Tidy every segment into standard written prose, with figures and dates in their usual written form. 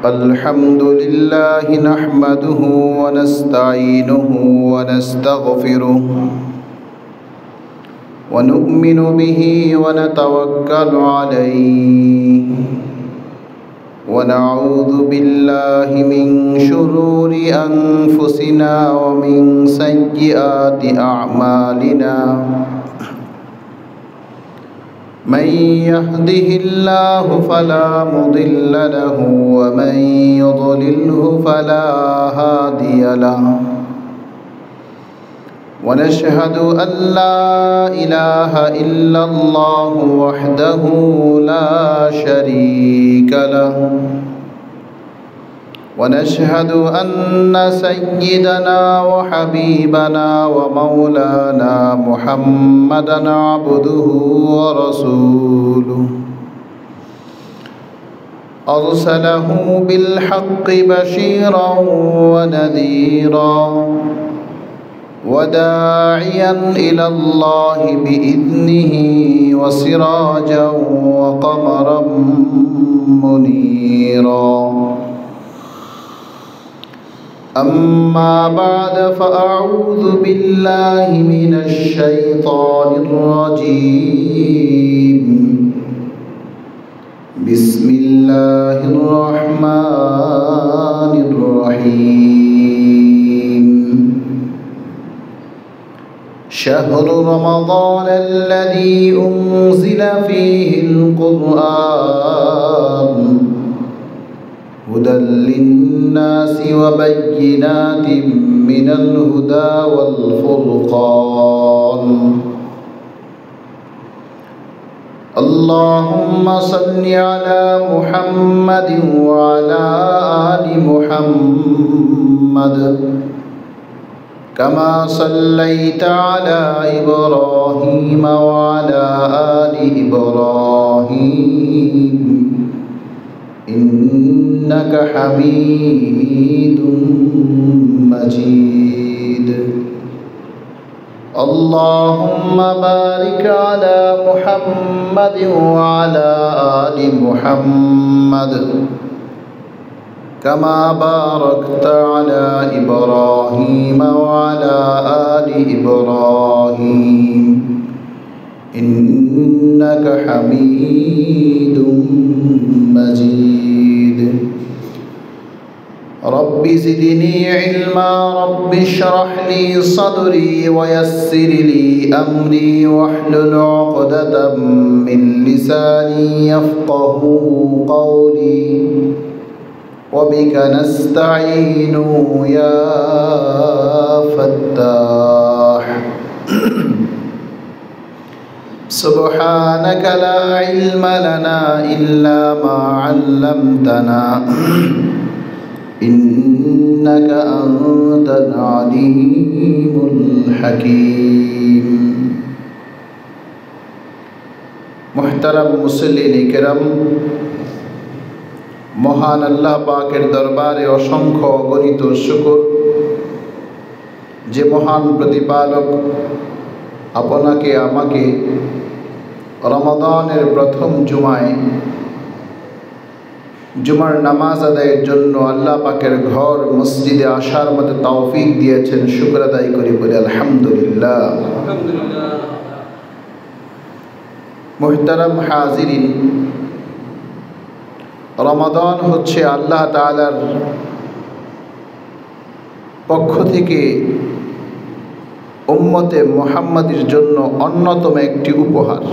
الحمد لله نحمده ونستعينه ونستغفره ونؤمن به ونتوكل عليه ونعوذ بالله من شرور أنفسنا ومن سيئات أعمالنا من يهده الله فلا مضل له ومن يضلله فلا هادي له ونشهد أن لا إله إلا الله وحده لا شريك له ونشهد أن سيدنا وحبيبنا ومولانا محمدًا عبده ورسوله أرسله بالحق بشيرا ونذيرا وداعيا إلى الله بإذنه وسراجا وقمرا منيرا أما بعد فأعوذ بالله من الشيطان الرجيم بسم الله الرحمن الرحيم شهر رمضان الذي أنزل فيه القرآن هدى للناس وبينات من الهدى والفرقان اللهم صل على محمد وعلى آل محمد كما صليت على إبراهيم وعلى آل إبراهيم إنك حميد مجيد اللهم بارك على محمد وعلى آل محمد كما باركت على إبراهيم وعلى آل إبراهيم إنك حميد مجيد رب زدني علما رب اشرح لي صدري ويسر لي أمري واحلل عقدة من لساني يفقه قولي وبك نستعين يا فتاح سبحانك لا علم لنا إلا ما علمتنا إنك أنت العليم الحكيم محترم মুসল্লিন কিরাম মহান আল্লাহ পাকের দরবারে অসংখ্য অগণিত শুকর যে মহান প্রতিপালক আপনাকে আমাকে রমাদানের প্রথম জুমার নামাজ আদায়ের জন্য আল্লাহ পাকের ঘর মসজিদে আসার মতো তৌফিক দিয়েছেন শুকর আদায় করি বলে আলহামদুলিল্লাহ। মুহতারাম হাজিরিন, রমাদান হচ্ছে আল্লাহ তাআলার পক্ষ থেকে উম্মতে মুহাম্মাদির জন্য অন্যতম একটি উপহার।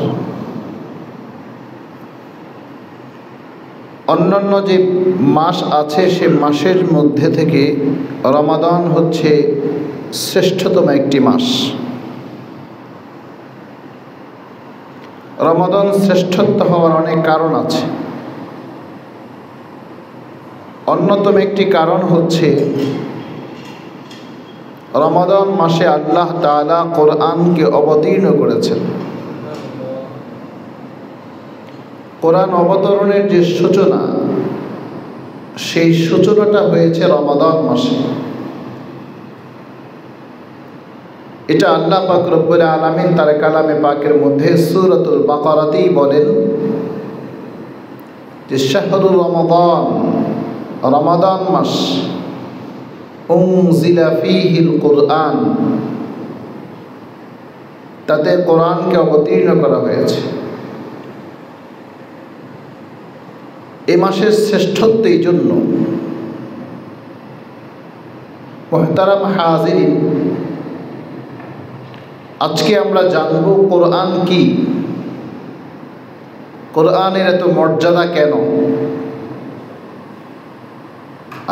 অন্যান্য যে মাস আছে সে মাসের মধ্যে থেকে রমাদান হচ্ছে শ্রেষ্ঠতম একটি মাস। রমাদান শ্রেষ্ঠত্ব হওয়ার অনেক কারণ আছে। অন্যতম একটি কারণ হচ্ছে রমাদান মাসে আল্লাহ তাআলা কোরআনকে অবতীর্ণ করেছেন। কোরআন অবতরণের যে সূচনা, সেই সূচনাটা হয়েছে রমাদান মাসে। এটা আল্লাহ পাক রব্বুল আলামিন তার কালামে পাকের মধ্যে সূরাতুল বাকারাতেই বলেন যে শাহরু রমাদান রমাদান মাস, উনজিলা ফীহিল কুরআন, তাতে কোরআনকে অবতীর্ণ করা হয়েছে। এ মাসের শ্রেষ্ঠত্ব এই জন্য, মুহতারাম হাজিরিন, আজকে আমরা জানব কোরআন কি, কোরআনের এত মর্যাদা কেন,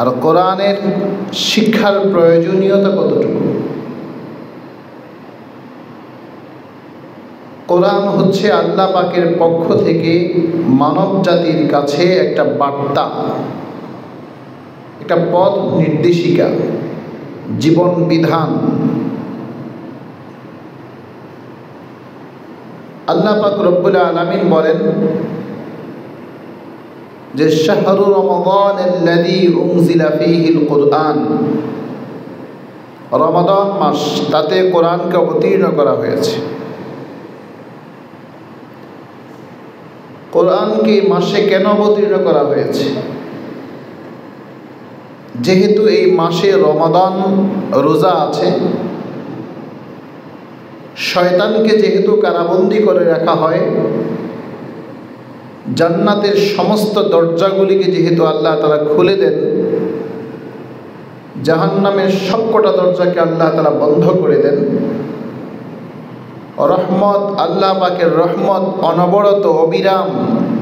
আর কোরআনের শিক্ষার প্রয়োজনীয়তা কতটুকু। কোরআন হচ্ছে আল্লাহ পাকের পক্ষ থেকে মানব জাতির কাছে একটা বার্তা, একটা পথ নির্দেশিকা, জীবন বিধান। আল্লাহ পাক রব্বুল আলামিন বলেন যে শাহরু রমাদানাল্লাযী উনজিলা ফীহিল কুরআন, রমাদান মাস, তাতে কোরআনকে অবতীর্ণ করা হয়েছে। কোরআনকে মাসে কেন অবতীর্ণ করা হয়েছে? যেহেতু এই মাসে রমাদান রোজা আছে, শয়তানকে যেহেতু কারাবন্দী করে রাখা হয়, জান্নাতের সমস্ত দরজাগুলিকে যেহেতু আল্লাহ তাআলা খুলে দেন, জাহান্নামের সবকটা দরজাকে আল্লাহ তাআলা বন্ধ করে দেন, রহমত, আল্লাহ পাকের রহমত অনবরত অবিরাম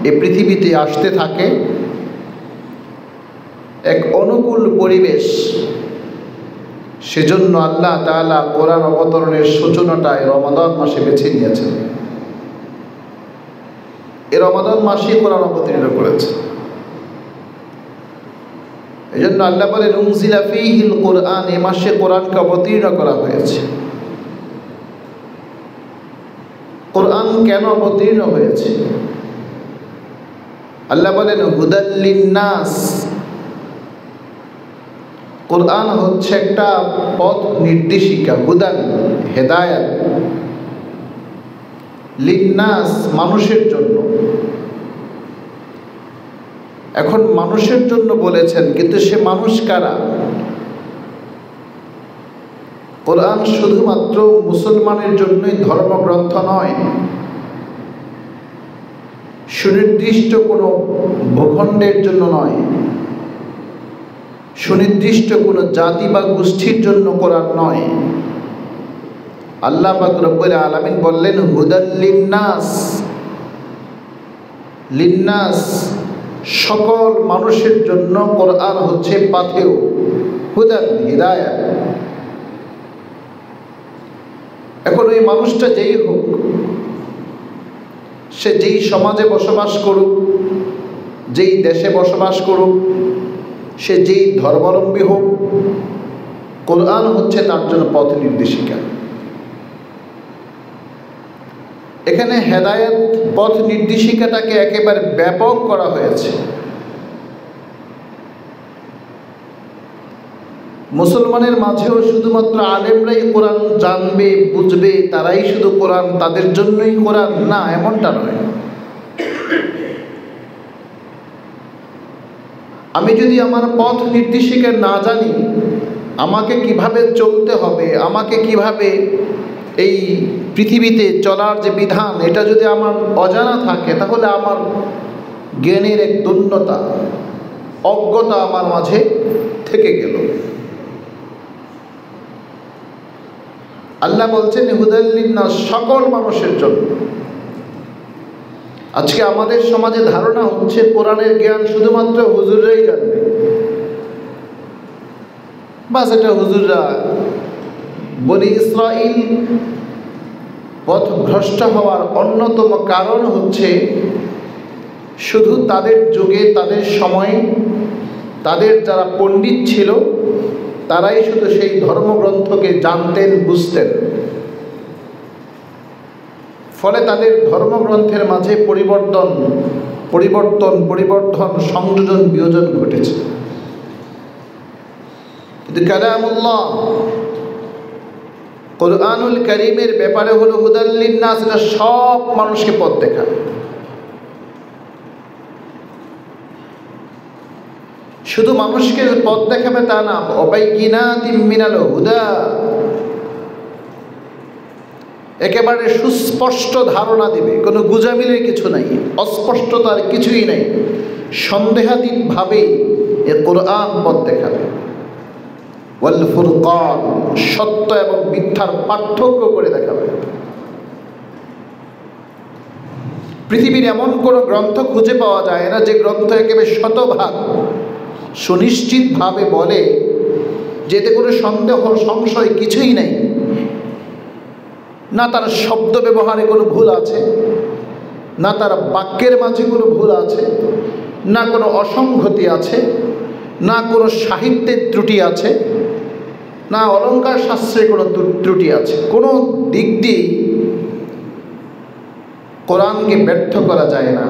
এ পৃথিবীতে আসতে থাকে, এক অনুকূল পরিবেশ। সেজন্য আল্লাহ তাআলা কোরআন অবতরণের সূচনাটায় রমাদান মাসে বেছে নিয়েছেন। এ রমাদান মাসে কোরআন অবতীর্ণ করেছে। এই জন্য আল্লাহ বলেন উনজিলা ফীহিল কুরআন, এ মাসে কোরআনকে অবতীর্ণ করা হয়েছে। কোরআন কেন অবতীর্ণ হয়েছে? আল্লাহ বলেন হুদাল লিন্নাস, কোরআন হচ্ছে একটা পথ নির্দেশিকা, হুদান হেদায়াত, লিন্নাস মানুষের জন্য। এখন মানুষের জন্য বলেছেন, কিন্তু সে মানুষ কারা? কোরআন শুধুমাত্র মুসলমানের জন্যই ধর্মগ্রন্থ নয়, সুনির্দিষ্ট কোনো ভূখণ্ডের জন্য নয়, সুনির্দিষ্ট কোনো জাতি বা গোষ্ঠীর জন্য কোরআন নয়। আল্লাহ পাক রব্বুল আলামিন বললেন হুদাল লিন্নাস, লিন্নাস সকল মানুষের জন্য কোরআন হচ্ছে পাথেয়, হুদান হিদায়াত। এখন ওই মানুষটা যেই হোক, সে যেই সমাজে বসবাস করুক, যেই দেশে বসবাস করুক, সে যেই ধর্মাবলম্বী হোক, কোরআন হচ্ছে তার জন্য পথ নির্দেশিকা। এখানে হেদায়েত পথ নির্দেশিকাটাকে একেবারে ব্যাপক করা হয়েছে। মুসলমানের মাঝেও শুধুমাত্র আলেমরাই কোরআন জানবে, বুঝবে, তারাই শুধু কোরআন, তাদের জন্যই কোরআন, না, এমনটা নয়। আমি যদি আমার পথ নির্দেশিকা না জানি, আমাকে কিভাবে চলতে হবে, আমাকে কিভাবে এই পৃথিবীতে চলার যে বিধান, এটা যদি আমার অজানা থাকে, তাহলে আমার জ্ঞানের এক দূর্ণতা, অজ্ঞতা আমার মাঝে থেকে গেল। আল্লাহ বলছেন হুদাল লিন্নাস, সকল মানুষের জন্য। আজকে আমাদের সমাজে ধারণা হচ্ছে কোরআনের জ্ঞান শুধুমাত্র হুজুররাই জানবে, বাস এটা হুজুররা। বনি ইসরাইল পথভ্রষ্ট হওয়ার অন্যতম কারণ হচ্ছে শুধু তাদের যুগে, তাদের সময়ে, তাদের যারা পণ্ডিত ছিল, তারাই শুধু সেই ধর্মগ্রন্থকে জানতেন, বুঝতেন। ফলে তাদের ধর্মগ্রন্থের মাঝে পরিবর্তন, সংযোজন, বিয়োজন ঘটেছে। কিন্তু কালামুল্লাহ, কুরআনুল কারীমের ব্যাপারে হলো হুদাল লিন্নাস, এটা সব মানুষকে পথ দেখায়। শুধু মানুষকে পথ দেখাবে তা না, ওয়াবাইয়িনাতিম মিনাল হুদা, একেবারে সুস্পষ্ট ধারণা দিবে, কোনো গুজামিলের কিছু নাই, অস্পষ্টতার কিছুই নাই, সন্দেহাতীতভাবেই এ কোরআন পথ দেখাবে। ওয়াল ফুরকান, সত্য এবং মিথ্যার পার্থক্য করে দেখাবে। পৃথিবীর এমন কোনো গ্রন্থ খুঁজে পাওয়া যায় না যে গ্রন্থ একেবারে শতভাগ সুনিশ্চিতভাবে বলে যে এতে কোনো সন্দেহ সংশয় কিছুই নেই। না তার শব্দ ব্যবহারে কোনো ভুল আছে, না তার বাক্যের মাঝে কোনো ভুল আছে, না কোনো অসংগতি আছে, না কোনো সাহিত্যের ত্রুটি আছে, না অলঙ্কার শাস্ত্রে কোনো ত্রুটি আছে। কোনো দিক দিয়েই কোরআনকে ব্যর্থ করা যায় না।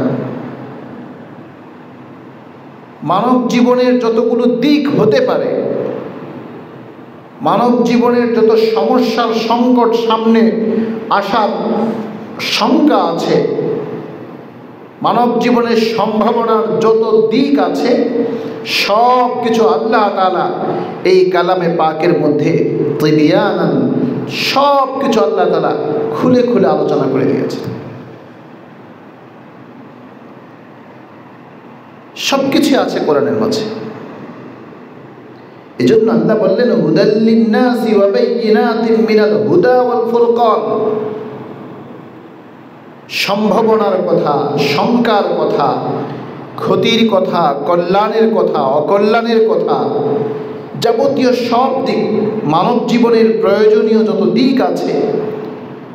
মানব জীবনের যতগুলো দিক হতে পারে, মানব জীবনের যত সমস্যার সংকট সামনে আসার শঙ্কা আছে, মানব জীবনের সম্ভাবনার যত দিক আছে, সব কিছু আল্লাহ তাআলা এই কালামে পাকের মধ্যে তিবিয়ানান, সব কিছু আল্লাহ তাআলা খুলে খুলে আলোচনা করে দিয়েছে। সব কিছু আছে কোরআনের মাঝে। এই জন্য আল্লাহ বললেন হুদাল লিন্নাসি ওয়া বাইয়িনাতিম মিনাল হুদা ওয়াল ফুরকান। সম্ভাবনার কথা, শঙ্কার কথা, ক্ষতির কথা, কল্যাণের কথা, অকল্যাণের কথা, যাবতীয় সব দিক, মানব জীবনের প্রয়োজনীয় যত দিক আছে,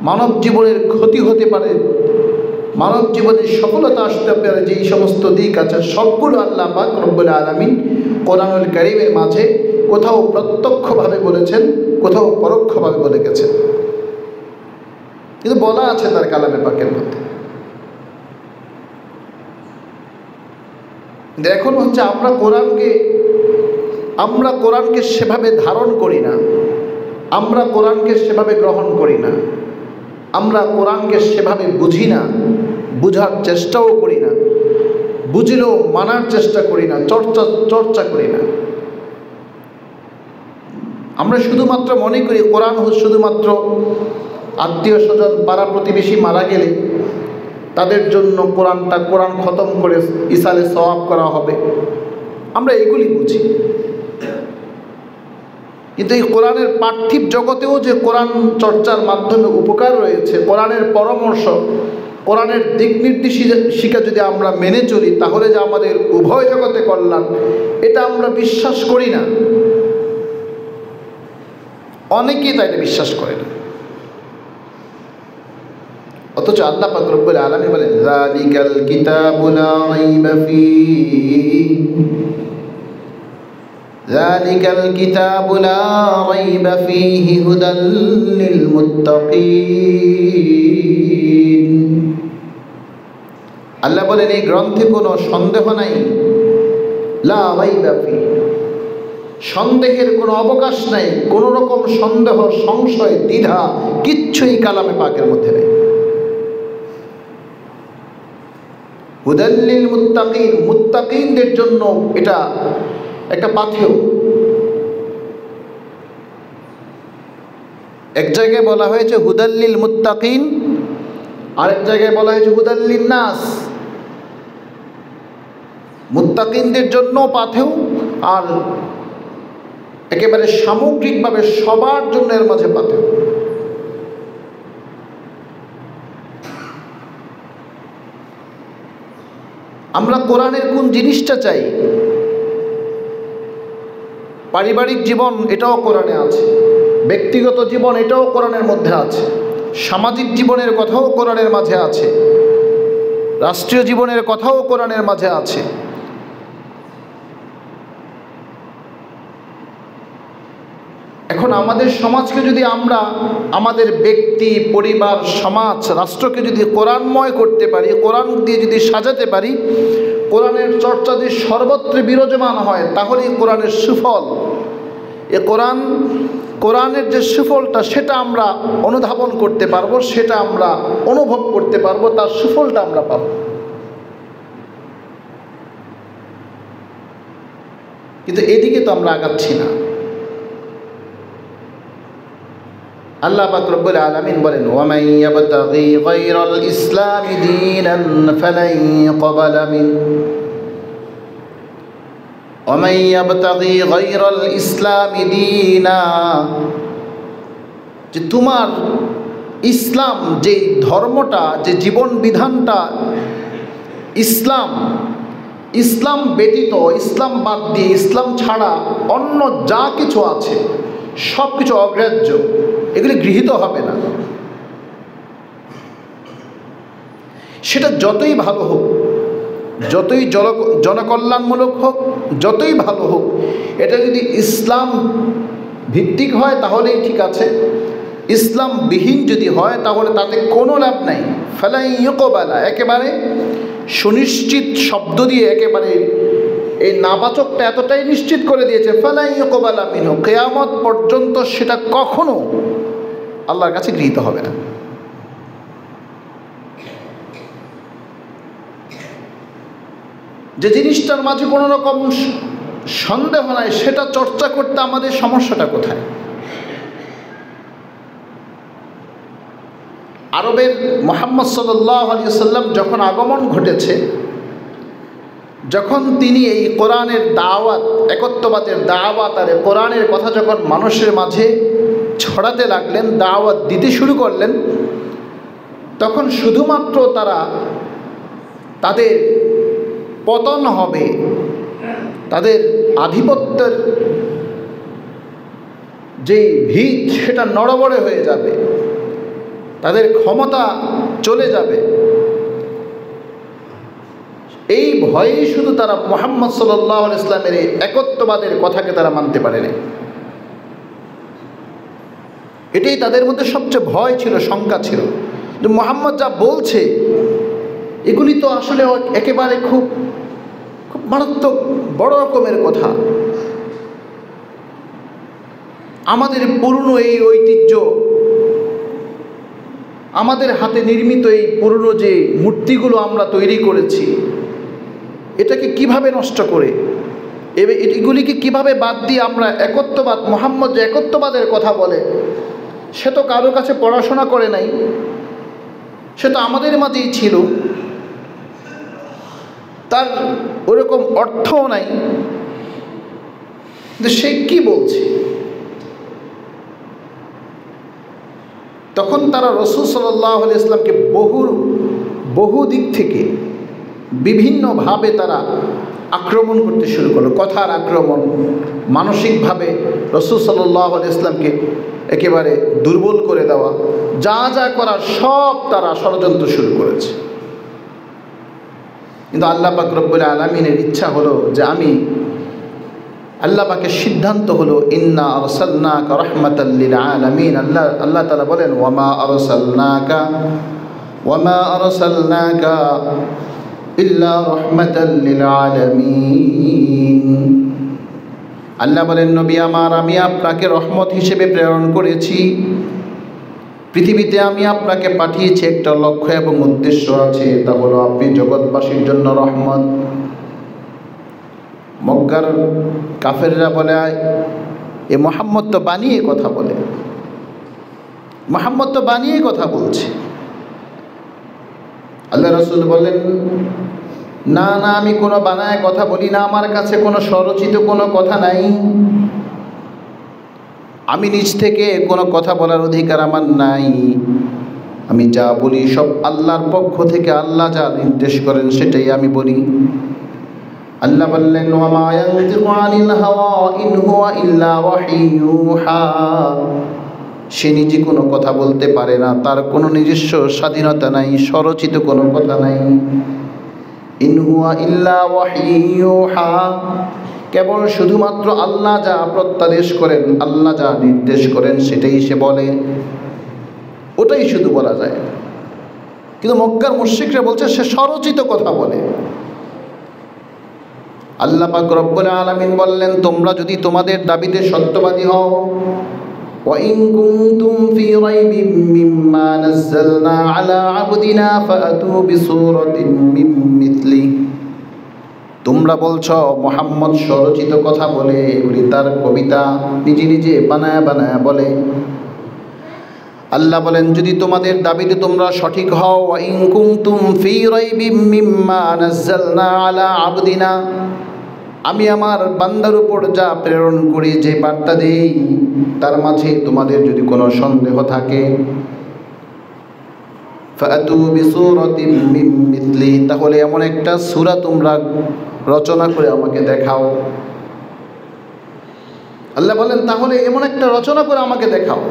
মানব জীবনের ক্ষতি হতে পারে, মানব জীবনের সফলতা আসতে পারে যেই সমস্ত দিক আছে, সবগুলো আল্লাহ পাক রব্বুল আলামিন কোরআনুল কারীমের মাঝে কোথাও প্রত্যক্ষভাবে বলেছেন, কোথাও পরোক্ষভাবে বলে গেছেন, কিন্তু বলা আছে তার কালামে পাকের মধ্যে। এখন হচ্ছে আমরা কোরআনকে সেভাবে ধারণ করি না, আমরা কোরআনকে সেভাবে গ্রহণ করি না, আমরা কোরআনকে সেভাবে বুঝি না, বুঝার চেষ্টাও করি না, বুঝলেও মানার চেষ্টা করি না, চর্চা করি না। আমরা শুধুমাত্র মনে করি কোরআন শুধুমাত্র আত্মীয় স্বজন পাড়া প্রতিবেশী মারা গেলে তাদের জন্য কোরআন খতম করে ইসালে সওয়াব করা হবে, আমরা এগুলি বুঝি। কিন্তু এই কোরআনের পার্থিব জগতেও যে কোরআন চর্চার মাধ্যমে উপকার রয়েছে, কোরআনের পরামর্শ, কোরআনের দিক নির্দেশিকা যদি আমরা মেনে চলি তাহলে যে আমাদের উভয় জগতে কল্যাণ, এটা আমরা বিশ্বাস করি না। অনেকেই তাই বিশ্বাস করে না। অথচ আল্লাহ পাক রব্বুল আলামিন বলেন যালিকাল কিতাবু লা রাইবা ফীহি, যালিকাল কিতাবু লা রাইবা ফীহি হুদাল লিল মুত্তাকিন। আল্লাহ বলেন এই গ্রন্থে কোনো সন্দেহ নাই, লা রাইবা ফীহি, সন্দেহের কোনো অবকাশ নাই, কোনো রকম সন্দেহ, সংশয়, দ্বিধা কিচ্ছুই কালামে পাকের মধ্যে নেই। হুদাল লিল মুত্তাকিন, মুত্তাকিনদের জন্য এটা একটা পাথেয়। এক জায়গায় বলা হয়েছে হুদাল লিল মুত্তাকিন, আরেক জায়গায় বলা হয়েছে হুদাল লিন নাস। মুত্তাকিনদের জন্য পাথেয়, আর একেবারে সামগ্রিকভাবে সবার জন্য এর মাঝে পাথেয়। আমরা কোরআনের কোন জিনিসটা চাই? পারিবারিক জীবন, এটাও কোরআনে আছে। ব্যক্তিগত জীবন, এটাও কোরআনের মধ্যে আছে। সামাজিক জীবনের কথাও কোরআনের মাঝে আছে। রাষ্ট্রীয় জীবনের কথাও কোরআনের মাঝে আছে। এখন আমাদের সমাজকে যদি আমরা, আমাদের ব্যক্তি, পরিবার, সমাজ, রাষ্ট্রকে যদি কোরআনময় করতে পারি, কোরআন দিয়ে যদি সাজাতে পারি, কোরআনের চর্চা যদি সর্বত্র বিরাজমান হয়, তাহলেই কোরআনের সুফল, কোরআনের যে সুফলটা সেটা আমরা অনুধাবন করতে পারবো, সেটা আমরা অনুভব করতে পারবো, তার সুফলটা আমরা পাবো। কিন্তু এদিকে তো আমরা আগাচ্ছি না। আল্লাহ পাক রব্বুল আলামিন বলেন, ওয়া মান ইয়াবতাগি গায়রাল ইসলামি দীনান ফালান ইউকবালা মিন ওয়া মান ইয়াবতাগি গায়রাল ইসলামি দীনা, যে তোমার ইসলাম যে ধর্মটা, যে জীবন বিধানটা ইসলাম, ইসলাম ব্যতীত, ইসলাম বাদ দিয়ে, ইসলাম ছাড়া অন্য যা কিছু আছে সব কিছু অগ্রাহ্য, এগুলি গৃহীত হবে না। সেটা যতই ভালো হোক, যতই জনকল্যাণমূলক হোক, যতই ভালো হোক, এটা যদি ইসলাম ভিত্তিক হয় তাহলেই ঠিক আছে। ইসলাম বিহীন যদি হয় তাহলে তাতে কোনো লাভ নাই। ফালা ইউকবালা, একেবারে সুনিশ্চিত শব্দ দিয়ে একেবারে এই নাবাচকটা এতটাই নিশ্চিত করে দিয়েছে, ফালা ইউকবালা মিনহু, কিয়ামত পর্যন্ত সেটা কখনো আল্লাহর কাছে গৃহীত হবে না। যে জিনিসটার মাঝে কোনো রকম সন্দেহ নাই, সেটা চর্চা করতে আমাদের সমস্যাটা কোথায়? আরবের মুহাম্মদ সাল্লাল্লাহু আলাইহি ওয়াসাল্লাম যখন আগমন ঘটেছে, যখন তিনি এই কোরআনের দাওয়াত, একত্ববাদের দাওয়াত আর কোরআনের কথা যখন মানুষের মাঝে ছড়াতে লাগলেন, দাওয়াত দিতে শুরু করলেন, তখন শুধুমাত্র তাদের পতন হবে, তাদের আধিপত্যের যে ভিত সেটা নড়বড়ে হয়ে যাবে, তাদের ক্ষমতা চলে যাবে, এই ভয়েই শুধু তারা মুহাম্মদ সাল্লাল্লাহু আলাইহি ওয়াসাল্লামের একত্ববাদের কথাকে তারা মানতে পারেনি। এটাই তাদের মধ্যে সবচেয়ে ভয় ছিল, শঙ্কা ছিল, যে মুহাম্মদ যা বলছে এগুলি তো আসলে একেবারে খুব খুব মারাত্মক বড় রকমের কথা। আমাদের পুরনো এই ঐতিহ্য, আমাদের হাতে নির্মিত এই পুরনো যে মূর্তিগুলো আমরা তৈরি করেছি, এটাকে কিভাবে নষ্ট করে, এগুলিকে কিভাবে বাদ দিয়ে আমরা একত্ববাদ, মুহাম্মদ যে একত্ববাদের কথা বলে, সে তো কারোর কাছে পড়াশোনা করে নাই, সে তো আমাদের মাঝেই ছিল, তার ওরকম অর্থও নাই, কিন্তু সে কি বলছে? তখন তারা রাসূল সাল্লাল্লাহু আলাইহি ওয়াসাল্লামকে বহু দিক থেকে বিভিন্নভাবে তারা আক্রমণ করতে শুরু করলো। কথার আক্রমণ, মানসিকভাবে রাসূল সাল্লাল্লাহু আলাইহি ওয়াসাল্লামকে একেবারে দুর্বল করে দেওয়া, যা যা করার সব তারা ষড়যন্ত্র শুরু করেছে। কিন্তু আল্লাহ পাক রব্বুল আলামিনের ইচ্ছা হলো যে আল্লাহ পাকের সিদ্ধান্ত হলো, ইন্না আরসালনাকা রাহমাতাল লিল আলামিন। আল্লাহ তাআলা বলেন, ওয়ামা আরসালনাকা ইল্লা রাহমাতাল লিল আলামিন। আল্লাহ বলেন, নবী আমার, আমি আপনাকে রহমত হিসেবে প্রেরণ করেছি। পৃথিবীতে আমি আপনাকে পাঠিয়েছি একটা লক্ষ্য এবং উদ্দেশ্য আছে, তা হলো আপনি জগৎবাসীর জন্য রহমত। মক্কার কাফেররা বলে, এ মুহাম্মদ তো বানিয়ে কথা বলে, মুহাম্মদ তো বানিয়ে কথা বলছে। আল্লাহ রাসূল বলেন, না না, আমি কোনো বানায় কথা বলি না, আমার কাছে কোনো স্বরচিত কোনো কথা নাই, আমি নিজ থেকে কোনো কথা বলার অধিকার আমার নাই। আমি যা বলি সব আল্লাহর পক্ষ থেকে, আল্লাহ যা নির্দেশ করেন সেটাই আমি বলি। আল্লাহ বললেন, ওয়ামা ইয়ানতিকু আনিল হাওয়া ইন হুয়া ইল্লা ওয়াহিয়ুহা। সে নিজে কোনো কথা বলতে পারে না, তার কোনো নিজস্ব স্বাধীনতা নাই, স্বরচিত কোনো কথা নাই। ইন হুয়া ইল্লা ওয়াহিয়ুহা, কেবল শুধুমাত্র আল্লাহ যা প্রত্যাদেশ করেন, আল্লাহ যা নির্দেশ করেন সেটাই সে বলে, ওটাই শুধু বলা যায়। কিন্তু মক্কার মুশরিকরা বলছে সে স্বরচিত কথা বলে। আল্লাহ পাক রব্বুল আলামিন বললেন, তোমরা যদি তোমাদের দাবিতে সত্যবাদী হও, ওয়া ইন কুনতুম ফি রাইবিম মিম্মা নাযালনা আলা আবদিনা ফাআতু বিসূরাতিন মিন মিথলি। তোমরা বলছ মুহাম্মদ স্বরচিত কথা বলে, এগুলি তার কবিতা, নিজে নিজে বানায়া বানায়া বলে। আল্লাহ বলেন, যদি তোমাদের দাবিতে তোমরা সঠিক হও, ওয়া ইন কুনতুম ফী রাইবিম মিম্মা নাযালনা আলা আবদিনা, আমি আমার বান্দার উপর যা প্রেরণ করি, যে বার্তা দেই, তার মাঝে তোমাদের যদি কোনো সন্দেহ থাকে, ফাআতু বিসূরাতিম মিন মিথলি, তাহলে এমন একটা সূরা তোমরা রচনা করে আমাকে দেখাও। আল্লাহ বলেন, তাহলে এমন একটা রচনা করে আমাকে দেখাও।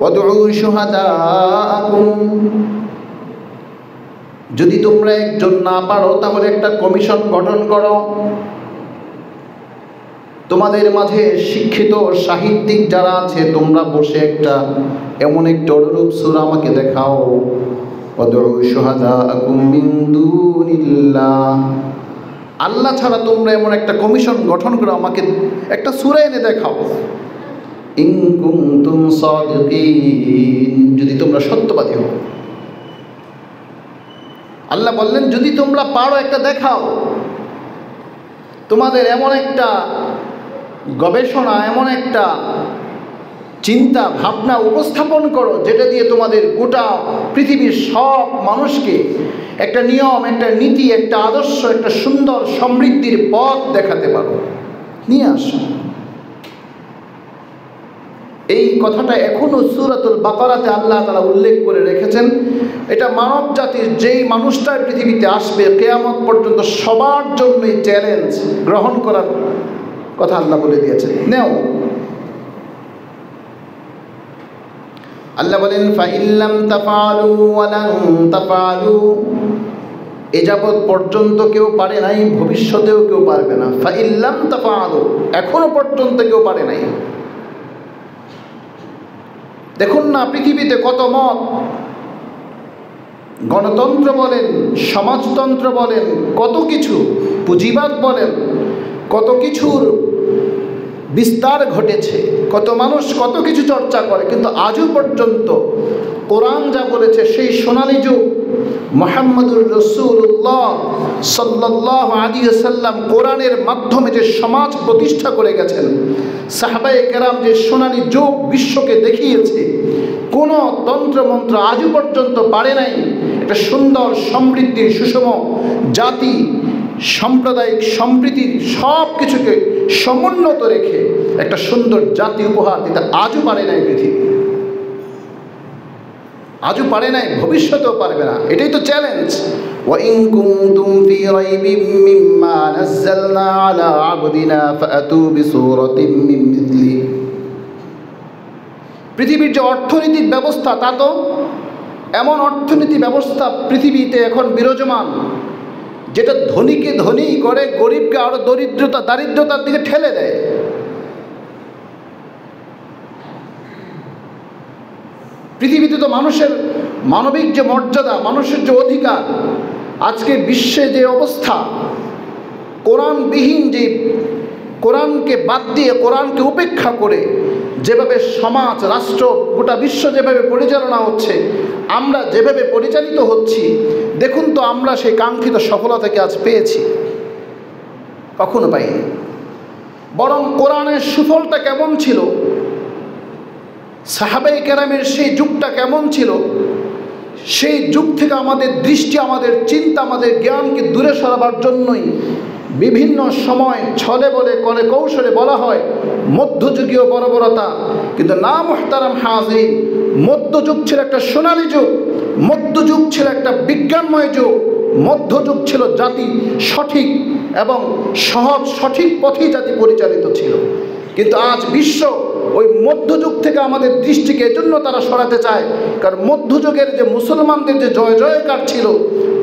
ওয়াদউ শুহাদাআকুম, যদি তোমরা একজন না পারো তাহলে একটা কমিশন গঠন করো, তোমাদের মাঝে শিক্ষিত সাহিত্যিক যারা আছে, তোমরা বসে একটা এমন একটা অনুরূপ সূরা আমাকে দেখাও। ওয়াদউ শুহাদাআকুম মিন দুনিল্লাহ, আল্লাহ ছাড়া তোমরা এমন একটা কমিশন গঠন করে আমাকে একটা সূরা এনে দেখাও। ইন কুনতুম সাদিকিন, যদি তোমরা সত্যবাদী হও। আল্লাহ বললেন, যদি তোমরা পারো একটা দেখাও। তোমাদের এমন একটা গবেষণা, এমন একটা চিন্তা ভাবনা উপস্থাপন করো, যেটা দিয়ে তোমাদের গোটা পৃথিবীর সব মানুষকে একটা নিয়ম, একটা নীতি, একটা আদর্শ, একটা সুন্দর সমৃদ্ধির পথ দেখাতে পারো, নিয়ে আসো। এই কথাটা এখনো সূরাতুল বাকারাতে আল্লাহ তাআলা উল্লেখ করে রেখেছেন। এটা মানব জাতির যেই মানুষটা পৃথিবীতে আসবে কিয়ামত পর্যন্ত সবার জন্যই চ্যালেঞ্জ গ্রহণ করার কথা আল্লাহ বলে দিয়েছেন। নেও। আল্লাহ বলেন, ফাইল্লাম তাফআলু ওয়া লান তাফআলু, এ যাবৎ পর্যন্ত কেউ পারে নাই, ভবিষ্যতেও কেউ পারবে না। ফাইল্লাম তাফআলু, এখনো পর্যন্ত কেউ পারে নাই। দেখুন না পৃথিবীতে কত মত, গণতন্ত্র বলেন, সমাজতন্ত্র বলেন, কত কিছু, পুঁজিবাদ বলেন, কত কিছুর বিস্তার ঘটেছে, কত মানুষ কত কিছু চর্চা করে, কিন্তু আজও পর্যন্ত কোরআন যা বলেছে সেই সোনালী যুগ মুহাম্মদুর রাসূলুল্লাহ সাল্লাল্লাহু আলাইহি ওয়াসাল্লাম কোরআনের মাধ্যমে যে সমাজ প্রতিষ্ঠা করে গেছেন, সাহাবায়ে কেরাম যে সোনালী যুগ বিশ্বকে দেখিয়েছে, কোনো তন্ত্রমন্ত্র আজও পর্যন্ত পারে নাই একটা সুন্দর সমৃদ্ধির সুষম জাতি, সাম্প্রদায়িক সম্প্রীতির সব কিছুকে সমুন্নত রেখে একটা সুন্দর জাতি উপহার দিতে আজও পারে নাই পৃথিবী, আজও পারে নাই, ভবিষ্যতেও পারবে না। এটাই তো চ্যালেঞ্জ। ওয়া ইন কুনতুম ফী রাইবিম মিম্মা নাযালনা আলা আবদিনা ফাআতু বিসূরাতিম মিন মিথলি। পৃথিবীর যে অর্থনৈতিক ব্যবস্থা, তা তো এমন অর্থনীতি ব্যবস্থা পৃথিবীতে এখন বিরাজমান, যেটা ধনীকে ধনী করে, গরিবকে আরো দারিদ্রতার দিকে ঠেলে দেয়। পৃথিবীতে তো মানুষের মানবিক যে মর্যাদা, মানুষের যে অধিকার, আজকে বিশ্বে যে অবস্থা, কোরআনবিহীন যে, কোরআনকে বাদ দিয়ে, কোরআনকে উপেক্ষা করে যেভাবে সমাজ, রাষ্ট্র, গোটা বিশ্ব যেভাবে পরিচালনা হচ্ছে, আমরা যেভাবে পরিচালিত হচ্ছি, দেখুন তো আমরা সেই কাঙ্ক্ষিত সফলতাকে আজ পেয়েছি? কখনো পাইনি। বরং কোরআনের সুফলটা কেমন ছিল, সাহাবায়ে কেরামের সেই যুগটা কেমন ছিল, সেই যুগ থেকে আমাদের দৃষ্টি, আমাদের চিন্তা, আমাদের জ্ঞানকে দূরে সরাবার জন্যই বিভিন্ন সময় ছলে বলে কলে কৌশলে বলা হয় মধ্যযুগীয় বর্বরতা। কিন্তু না মুহতারাম হাজির, মধ্যযুগ ছিল একটা সোনালী যুগ, মধ্যযুগ ছিল একটা বিজ্ঞানময় যুগ, মধ্যযুগ ছিল জাতি সঠিক এবং সহজ সঠিক পথেই জাতি পরিচালিত ছিল। কিন্তু আজ বিশ্ব ওই মধ্যযুগ থেকে আমাদের দৃষ্টিকে এজন্য তারা সরাতে চায়, কারণ মধ্যযুগের যে মুসলমানদের যে জয় জয়কার ছিল,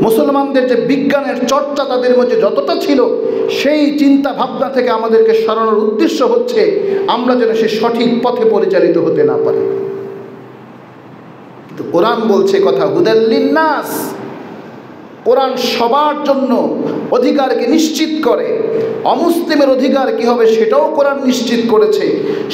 মুসলমানদের যে বিজ্ঞানের চর্চা তাদের মধ্যে যতটা ছিল, সেই চিন্তা ভাবনা থেকে আমাদেরকে সরানোর উদ্দেশ্য হচ্ছে আমরা যেন সেই সঠিক পথে পরিচালিত হতে না পারি। কিন্তু কোরআন বলছে কথা, হুদাল লিন্নাস, কোরআন সবার জন্য অধিকারকে নিশ্চিত করে। অমুসলিমের অধিকার কি হবে সেটাও কোরআন নিশ্চিত করেছে।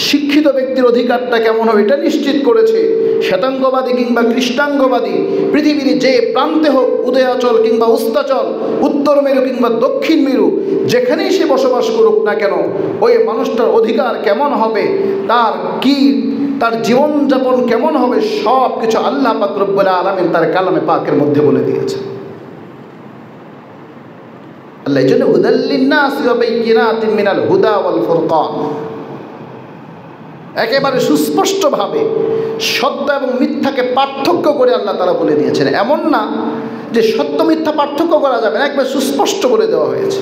শিক্ষিত ব্যক্তির অধিকারটা কেমন হবে এটা নিশ্চিত করেছে। শ্বেতাঙ্গবাদী কিংবা কৃষ্ণাঙ্গবাদী পৃথিবীর যে প্রান্তে হোক, উদয়াচল কিংবা উস্তাচল, উত্তর মেরু কিংবা দক্ষিণ মেরু, যেখানেই সে বসবাস করুক না কেন, ওই মানুষটার অধিকার কেমন হবে, তার জীবনযাপন কেমন হবে, সব কিছু আল্লাহ পাক রব্বুল আলামিন তার কালামে পাকের মধ্যে বলে দিয়েছে। আল্লাহ এই জন্য হুদাল লিন্নাসি ওয়া বাইয়িনাতিন মিনাল হুদা ওয়াল ফুরকান, একেবারে সুস্পষ্টভাবে সত্য এবং মিথ্যাকে পার্থক্য করে আল্লাহ তাআলা বলে দিয়েছেন। এমন না যে সত্য মিথ্যা পার্থক্য করা যাবে না, একবার সুস্পষ্ট বলে দেওয়া হয়েছে।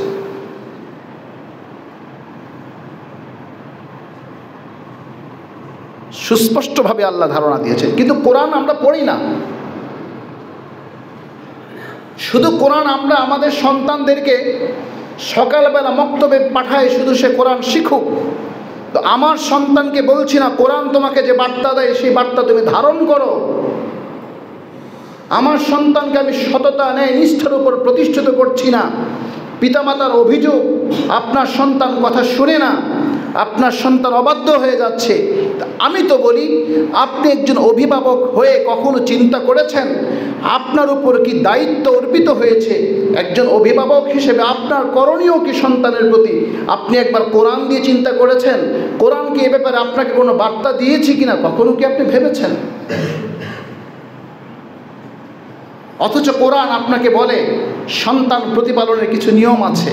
সুস্পষ্টভাবে আল্লাহ ধারণা দিয়েছেন। কিন্তু কোরআন আমরা পড়ি না। শুধু কোরআন আমরা আমাদের সন্তানদেরকে সকালবেলা মক্তবে পাঠাই, শুধু সে কোরআন শিখুক। তো আমার সন্তানকে বলছি না কোরআন তোমাকে যে বার্তা দেয় সেই বার্তা তুমি ধারণ করো। আমার সন্তানকে আমি সততা, ন্যায়, নিষ্ঠার উপর প্রতিষ্ঠিত করছি না। পিতামাতার অভিযোগ আপনার সন্তান কথা শুনে না, আপনার সন্তান অবাধ্য হয়ে যাচ্ছে। আমি তো বলি, আপনি একজন অভিভাবক হয়ে কখনো চিন্তা করেছেন আপনার উপর কি দায়িত্ব অর্পিত হয়েছে? একজন অভিভাবক হিসেবে আপনার করণীয় কি সন্তানের প্রতি? আপনি একবার কোরআন দিয়ে চিন্তা করেছেন? কোরআন কি এ ব্যাপারে আপনাকে কোনো বার্তা দিয়েছে কিনা কখনো কি আপনি ভেবেছেন? অথচ কোরআন আপনাকে বলে সন্তান প্রতিপালনের কিছু নিয়ম আছে।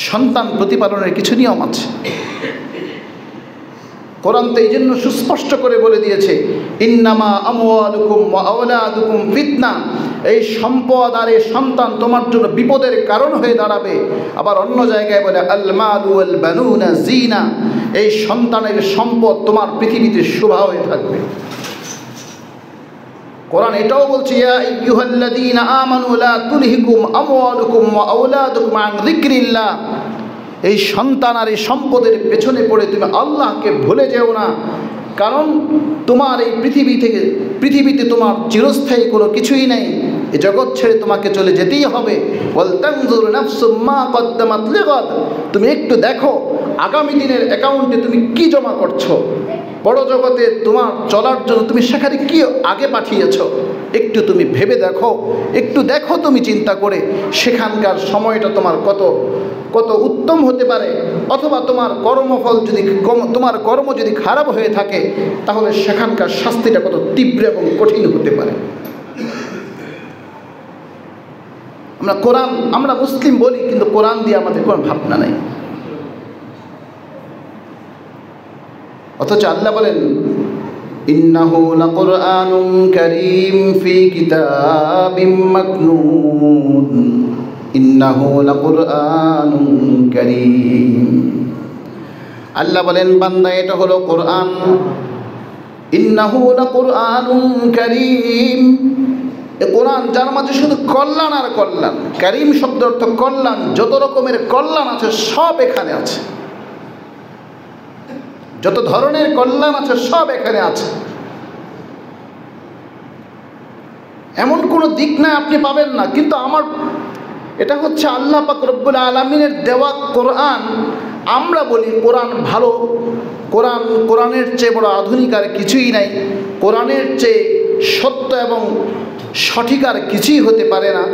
সন্তান প্রতিপালনের কিছু নিয়ম আছে। কোরআন তো এই জন্য সুস্পষ্ট করে বলে দিয়েছে, ইন্নামা আমওয়ালুকুম ওয়া আওলাদুকুম ফিতনা, এই সম্পদ আর এই সন্তান তোমার জন্য বিপদের কারণ হয়ে দাঁড়াবে। আবার অন্য জায়গায় বলে আল মালু ওয়াল বানুনা জিনা, এই সন্তানের সম্পদ তোমার পৃথিবীতে শোভা হয়ে থাকবে। কোরআন এটাও বলছে, ইয়া আইয়ুহাল্লাযীনা আমানু লা তুলহিকুম আমওয়ালুকুম ওয়া আওলাদুকুম আন যিকরিল্লাহ, এই সন্তান আর এই সম্পদের পেছনে পড়ে তুমি আল্লাহকে ভুলে যেও না। কারণ তোমার এই পৃথিবীতে তোমার চিরস্থায়ী কোনো কিছুই নেই। এই জগৎ ছেড়ে তোমাকে চলে যেতেই হবে। ওয়াল তানজুর নাফসুম মা কদ্দামাত লিগাদ, তুমি একটু দেখো আগামী দিনের অ্যাকাউন্টে তুমি কি জমা করছো। বড় জগতে তোমার চলার জন্য তুমি সেখানে কি আগে পাঠিয়েছো, একটু তুমি ভেবে দেখো। একটু দেখো তুমি চিন্তা করে, সেখানকার সময়টা তোমার কত উত্তম হতে পারে। অথবা তোমার কর্মফল যদি তোমার কর্ম যদি খারাপ হয়ে থাকে, তাহলে সেখানকার শাস্তিটা কত তীব্র এবং কঠিন হতে পারে। আমরা মুসলিম বলি, কিন্তু কোরআন দিয়ে আমাদের কোনো ভাবনা নেই। অথচ আল্লাহ বলেন, ইন্নাহু লাকুরআনুন কারীম ফি কিতাবিম মাকনুন, ইন্নাহু লাকুরআনুন কারীম। আল্লাহ বলেন, বান্দা এটা হলো কোরআন। ইন্নাহু লাকুরআনুন কারীম, এ কোরআন যার মাঝে শুধু কল্যাণ আর কল্যাণ। কারীম শব্দের অর্থ কল্যাণ। যত রকমের কল্যাণ আছে সব এখানে আছে। যত ধরনের কল্যাণ আছে সব এখানে আছে। এমন কোনো দিক নাই আপনি পাবেন না। কিন্তু এটা হচ্ছে আল্লাহ পাক রব্বুল আলামিনের দেওয়া কোরআন। আমরা বলি কোরআন ভালো, কোরআনের চেয়ে বড় আধুনিক আর কিছুই নাই, কোরআনের চেয়ে সত্য এবং সঠিক আর কিছুই হতে পারে না।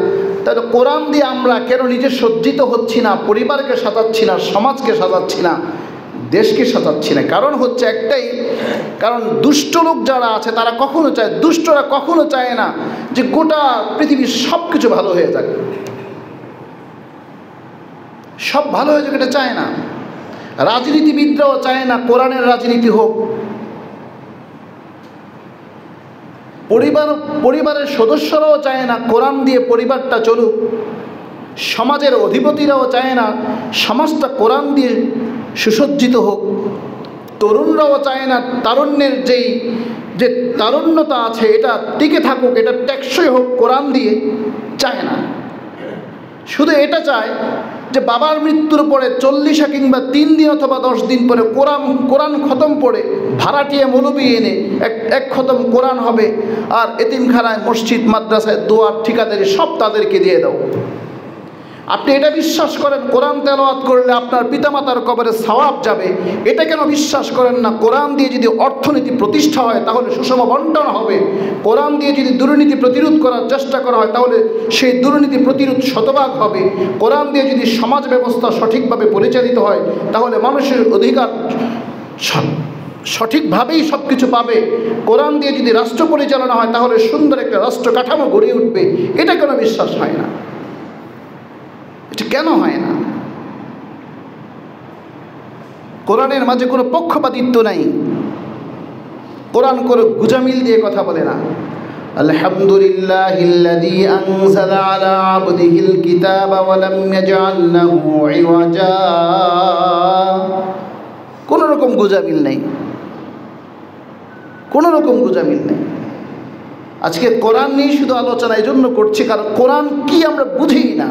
তাহলে কোরআন দিয়ে আমরা কেন নিজে সজ্জিত হচ্ছি না, পরিবারকে সাজাচ্ছি না, সমাজকে সাজাচ্ছি না, দেশকে সাজাচ্ছি না? কারণ হচ্ছে একটাই, কারণ দুষ্ট লোক যারা আছে তারা দুষ্টরা কখনো চায় না যে গোটা পৃথিবীর সব কিছু ভালো হয়ে যাক, সব ভালো হয়ে যাক, এটা চায় না। রাজনীতিবিদরাও চায় না কোরআনের রাজনীতি হোক। পরিবারের সদস্যরাও চায় না কোরআন দিয়ে পরিবারটা চলুক। সমাজের অধিপতিরাও চায় না সমাজটা কোরআন দিয়ে সুসজ্জিত হোক। তরুণরাও চায় না তারুণ্যের যে তারুণ্যতা আছে এটা টিকে থাকুক, এটা টেকসই হোক কোরআন দিয়ে, চায় না। শুধু এটা চায় যে বাবার মৃত্যুর পরে 40 কিংবা 3 দিন অথবা 10 দিন পরে কোরআন খতম পড়ে ভাড়াটিয়া মৌলবি এনে এক খতম কোরআন হবে, আর এতিমখানায়, মসজিদ, মাদ্রাসায় দোয়ার ঠিকাদারি সব তাদেরকে দিয়ে দাও। আপনি এটা বিশ্বাস করেন কোরআন তেলাওয়াত করলে আপনার পিতামাতার কবরে সওয়াব যাবে, এটা কেন বিশ্বাস করেন না কোরআন দিয়ে যদি অর্থনীতি প্রতিষ্ঠা হয় তাহলে সুষম বন্টন হবে, কোরআন দিয়ে যদি দুর্নীতি প্রতিরোধ করার চেষ্টা করা হয় তাহলে সেই দুর্নীতি প্রতিরোধ শতভাগ হবে, কোরআন দিয়ে যদি সমাজ ব্যবস্থা সঠিকভাবে পরিচালিত হয় তাহলে মানুষের অধিকার সঠিকভাবেই সব কিছু পাবে, কোরআন দিয়ে যদি রাষ্ট্র পরিচালনা হয় তাহলে সুন্দর একটা রাষ্ট্র কাঠামো গড়ে উঠবে, এটা কেন বিশ্বাস হয় না? এটা কেন হয় না? কোরআনের মাঝে কোনো পক্ষপাতিত্ব নাই। কোরআন কোনো গুজামিল দিয়ে কথা বলে না। আলহামদুলিল্লাহিল্লাযী আনজালা আলা আবদিহিল কিতাবা ওয়া লাম ইয়াজআল লাহু ইওয়াজা। কোনো রকম গুজামিল নেই, কোনো রকম গুজামিল নেই। আজকে কোরআন নিয়ে শুধু আলোচনা এই জন্য করছি কারণ কোরআন কি আমরা বুঝি না।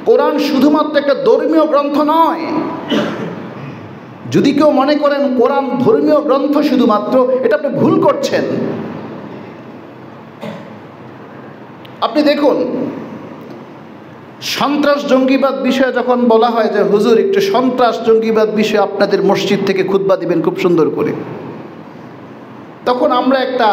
কোরআন শুধুমাত্র একটা ধর্মীয় গ্রন্থ নয়। যদি কেউ মনে করেন কোরআন ধর্মীয় গ্রন্থ শুধুমাত্র, এটা আপনি ভুল করছেন। আপনি দেখুন, সন্ত্রাস জঙ্গিবাদ বিষয়ে যখন বলা হয় যে হুজুর একটু সন্ত্রাস জঙ্গিবাদ বিষয়ে আপনাদের মসজিদ থেকে খুতবা দিবেন খুব সুন্দর করে, তখন আমরা একটা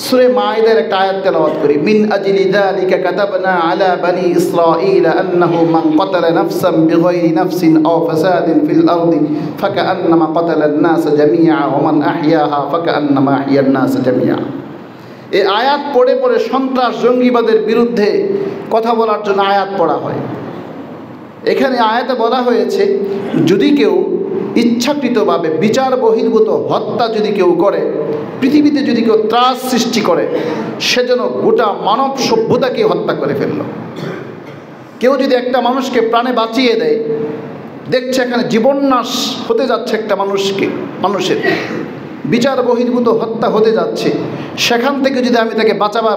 সূরা মাইদার একটা আয়াত তেলাওয়াত করি, মিন আজলি যালিকা কাতাবনা আলা বনি ইসরাঈল আন্নাহু মান ক্বাতালা নাফসান বিগাইরি নাফসিন আও ফাসাদিন ফিল আরদি ফাকান্নামা ক্বাতালান নাস জামিআ ওয়া মান আহইয়াহা ফাকান্নামা আহইয়ান নাস জামিআ। এই আয়াত পড়ে পড়ে সন্ত্রাস জঙ্গিবাদের বিরুদ্ধে কথা বলার জন্য আয়াত পড়া হয়। এখানে আয়াতে বলা হয়েছে যদি কেউ ইচ্ছাকৃতভাবে বিচার বহির্ভূত হত্যা যদি কেউ করে, পৃথিবীতে যদি কেউ ত্রাস সৃষ্টি করে, সে যেন গোটা মানব সভ্যতাকে হত্যা করে ফেলল। কেউ যদি একটা মানুষকে প্রাণে বাঁচিয়ে দেয়, দেখছে এখানে জীবননাশ হতে যাচ্ছে একটা মানুষের বিচার বহির্ভূত হত্যা হতে যাচ্ছে, সেখান থেকে যদি আমি তাকে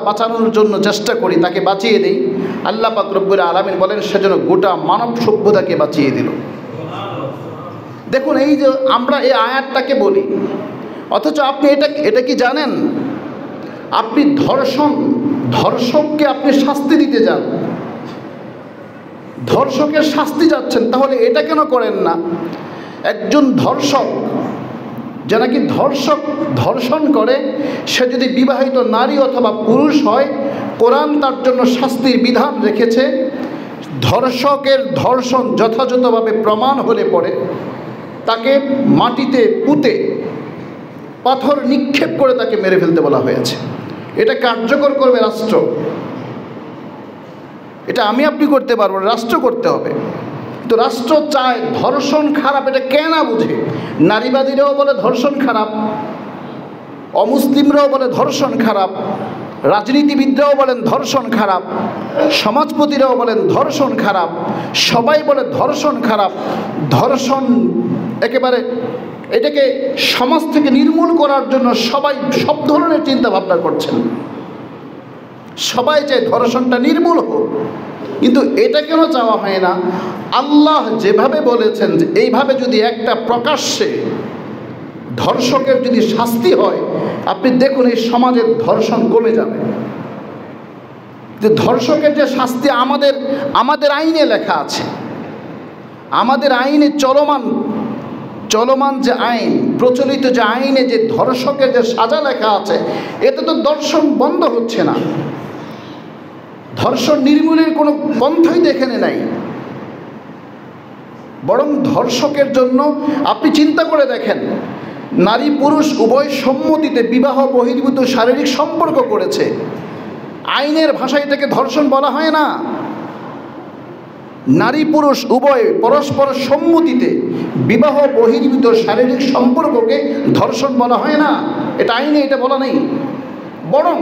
বাঁচানোর জন্য চেষ্টা করি, তাকে বাঁচিয়ে দেই, আল্লাহ পাক রব্বুল আলামিন বলেন সে যেন গোটা মানব সভ্যতাকে বাঁচিয়ে দিল। দেখুন, এই যে আমরা এই আয়াতটাকে বলি, অথচ আপনি এটা কি জানেন? আপনি ধর্ষককে আপনি শাস্তি দিতে যান, ধর্ষকের শাস্তি যাচ্ছেন, তাহলে এটা কেন করেন না? একজন ধর্ষক যে নাকি ধর্ষণ করে, সে যদি বিবাহিত নারী অথবা পুরুষ হয়, কোরআন তার জন্য শাস্তির বিধান রেখেছে। ধর্ষকের ধর্ষণ যথাযথভাবে প্রমাণ হলে পরে তাকে মাটিতে পুঁতে পাথর নিক্ষেপ করে তাকে মেরে ফেলতে বলা হয়েছে। এটা কার্যকর করবে রাষ্ট্র, এটা আমি আপনি করতে পারবো না, রাষ্ট্র করতে হবে। তো রাষ্ট্র চায় ধর্ষণ খারাপ, এটা কে না বুঝে? নারীবাদীরাও বলে ধর্ষণ খারাপ, অমুসলিমরাও বলে ধর্ষণ খারাপ, রাজনীতিবিদরাও বলেন ধর্ষণ খারাপ, সমাজপতিরাও বলেন ধর্ষণ খারাপ, সবাই বলে ধর্ষণ খারাপ। ধর্ষণ একেবারে এটাকে সমাজ থেকে নির্মূল করার জন্য সবাই সব ধরনের চিন্তা ভাবনা করছেন, সবাই চায় ধর্ষণটা নির্মূল হোক। কিন্তু এটা কেন চাওয়া হয় না? আল্লাহ যেভাবে বলেছেন যে এইভাবে যদি একটা প্রকাশ্যে ধর্ষকের যদি শাস্তি হয়, আপনি দেখুন এই সমাজের ধর্ষণ কমে যাবে। যে ধর্ষকের যে শাস্তি আমাদের আইনে লেখা আছে, আমাদের আইনে চলমান যে আইন, প্রচলিত যে আইনে যে ধর্ষকের যে সাজা লেখা আছে, এতে তো ধর্ষণ বন্ধ হচ্ছে না, ধর্ষণ নির্মূলের কোনো পন্থাই এখানে নাই। বরং ধর্ষকের জন্য আপনি চিন্তা করে দেখেন, নারী পুরুষ উভয় সম্মতিতে বিবাহ বহির্ভূত শারীরিক সম্পর্ক করেছে, আইনের ভাষায় এটাকে ধর্ষণ বলা হয় না। নারী পুরুষ উভয় পরস্পর সম্মতিতে বিবাহ বহির্ভূত শারীরিক সম্পর্ককে ধর্ষণ বলা হয় না, এটা আইনে এটা বলা নেই। বরং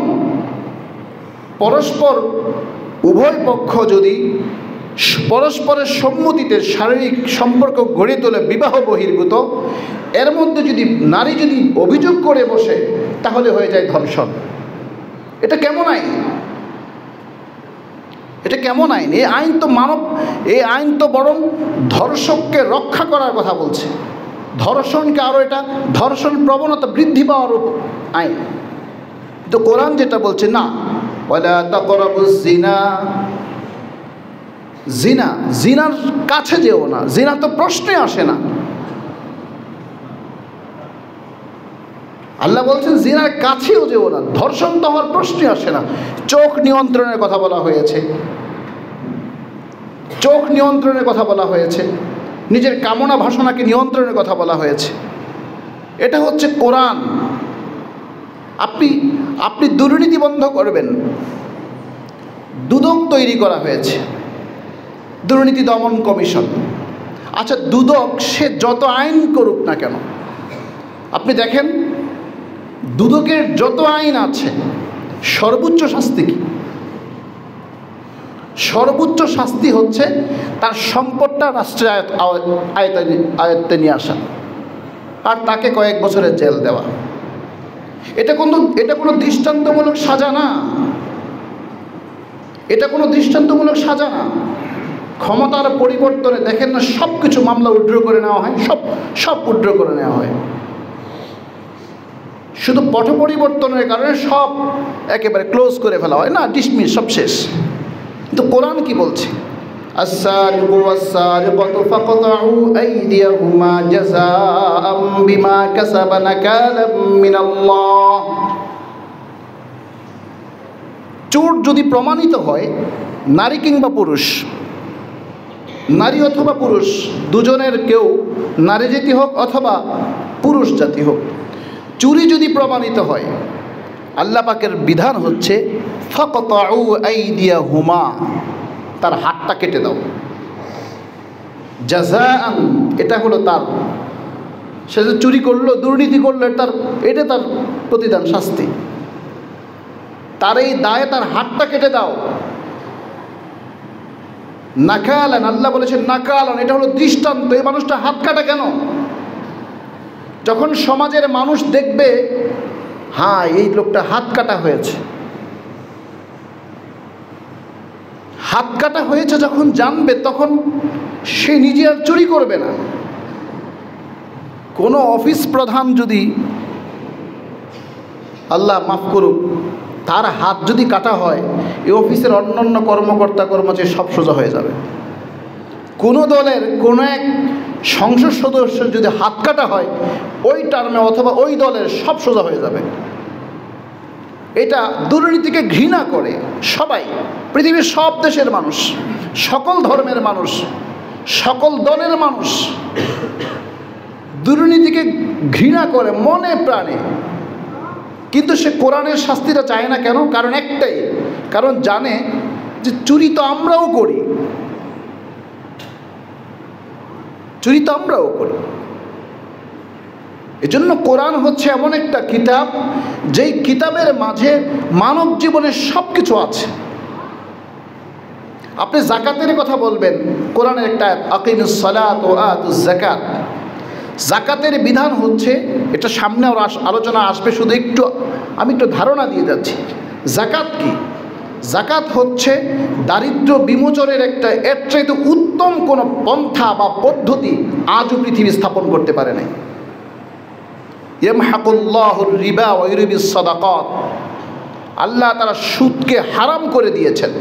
পরস্পর উভয় পক্ষ যদি পরস্পরের সম্মতিতে শারীরিক সম্পর্ক গড়ে তোলে বিবাহ বহির্ভূত, এর মধ্যে যদি নারী যদি অভিযোগ করে বসে তাহলে হয়ে যায় ধর্ষণ। এটা কেমন আইন? এটা কেমন আইন? এই আইন তো বরং ধর্ষককে রক্ষা করার কথা বলছে, ধর্ষণকে আরও এটা ধর্ষণ প্রবণতা বৃদ্ধি পাওয়ার আইন। তো কোরআন যেটা বলছে, না ওয়ালা তাকরাবুজ জিনা, জিনার কাছে যেও না, জিনা তো প্রশ্নে আসে না। আল্লাহ বলছেন জিনার কাছেও যেও না, ধর্ষণ তো হওয়ার প্রশ্নই আসে না। চোখ নিয়ন্ত্রণের কথা বলা হয়েছে, চোখ নিয়ন্ত্রণের কথা বলা হয়েছে, নিজের কামনা বাসনাকে নিয়ন্ত্রণের কথা বলা হয়েছে। এটা হচ্ছে কোরআন। আপনি দুর্নীতি বন্ধ করবেন, দুদক তৈরি করা হয়েছে, দুর্নীতি দমন কমিশন। আচ্ছা, দুদক সে যত আইন করুক না কেন, আপনি দেখেন দুদকের যত আইন আছে, সর্বোচ্চ শাস্তি কি? সর্বোচ্চ শাস্তি হচ্ছে তার সম্পদটা রাষ্ট্রের আয়ত্তে নিয়ে আসা আর তাকে কয়েক বছরের জেল দেওয়া। এটা কোনো দৃষ্টান্তমূলক সাজা না, এটা কোনো দৃষ্টান্তমূলক সাজা না। ক্ষমতার পরিবর্তনে দেখেন না সব কিছু মামলা উইথড্র করে নেওয়া হয়, সব উইথড্র করে নেওয়া হয়। শুধু পট পরিবর্তনের কারণে সব একেবারে ক্লোজ করে ফেলা হয় না, ডিসমিস, সব শেষ। কিন্তু কোরআন কি বলছে? আস-সারিকু ওয়াস-সারিকাতু ফাকতাউ আইদিয়াহুমা জাযাআম বিমা কাসাবা নাকালাম মিনাল্লাহ। চোর যদি প্রমাণিত হয়, নারী কিংবা পুরুষ, নারী অথবা পুরুষ দুজনের কেউ, নারী জাতি হোক অথবা পুরুষ জাতি হোক, চুরি যদি প্রমাণিত হয়, আল্লাহ পাকের বিধান হচ্ছে ফাকতাউ আইদিয়াহুমা, তার হাতটা কেটে দাও। জাযাআন, এটা হলো তার, সে যে চুরি করলো, দুর্নীতি করলো, এটা তার প্রতিদান, শাস্তি। তার এই দায়ে তার হাতটা কেটে দাও। নাকালান, আল্লাহ বলেছেন নাকালান, এটা হলো দৃষ্টান্ত। এই মানুষটা হাত কাটা কেন? যখন সমাজের মানুষ দেখবে হ্যাঁ এই লোকটা হাত কাটা হয়েছে, হাত কাটা হয়েছে যখন জানবে, তখন সে নিজে আর চুরি করবে না। কোনো অফিস প্রধান যদি, আল্লাহ মাফ করুক, তার হাত যদি কাটা হয়, এই অফিসের অন্যান্য কর্মকর্তা কর্মচারী সব সোজা হয়ে যাবে। কোনো দলের কোনো এক সংসদ সদস্যের যদি হাত কাটা হয়, ওই টার্মে অথবা ওই দলের সব সোজা হয়ে যাবে। এটা দুর্নীতিকে ঘৃণা করে সবাই, পৃথিবীর সব দেশের মানুষ, সকল ধর্মের মানুষ, সকল দলের মানুষ দুর্নীতিকে ঘৃণা করে মনে প্রাণে। কিন্তু সে কোরআনের শাস্তিটা চায় না কেন? কারণ একটাই, কারণ জানে যে চুরি তো আমরাও করি, চুরি তো আমরাও করি। এজন্য কোরআন হচ্ছে এমন একটা কিতাব, যেই কিতাবের মাঝে মানব জীবনের সব কিছু আছে। আপনি জাকাতের কথা বলবেন, কোরআনের একটা আকিমুস সালাত ওয়া আতুজ যাকাত। জাকাতের বিধান হচ্ছে, এটা সামনে আলোচনা আসবে, শুধু আমি একটু ধারণা দিয়ে যাচ্ছি। জাকাত কি? জাকাত হচ্ছে দারিদ্র্য বিমোচনের একটা এর চাইতে উত্তম কোনো পন্থা বা পদ্ধতি আজও পৃথিবী স্থাপন করতে পারে নাই। ইয়ামহাকুল্লাহুর রিবা ওয়া ইউরবিস সাদাকাত, আল্লাহ তাআলা সুদকে হারাম করে দিয়েছেন,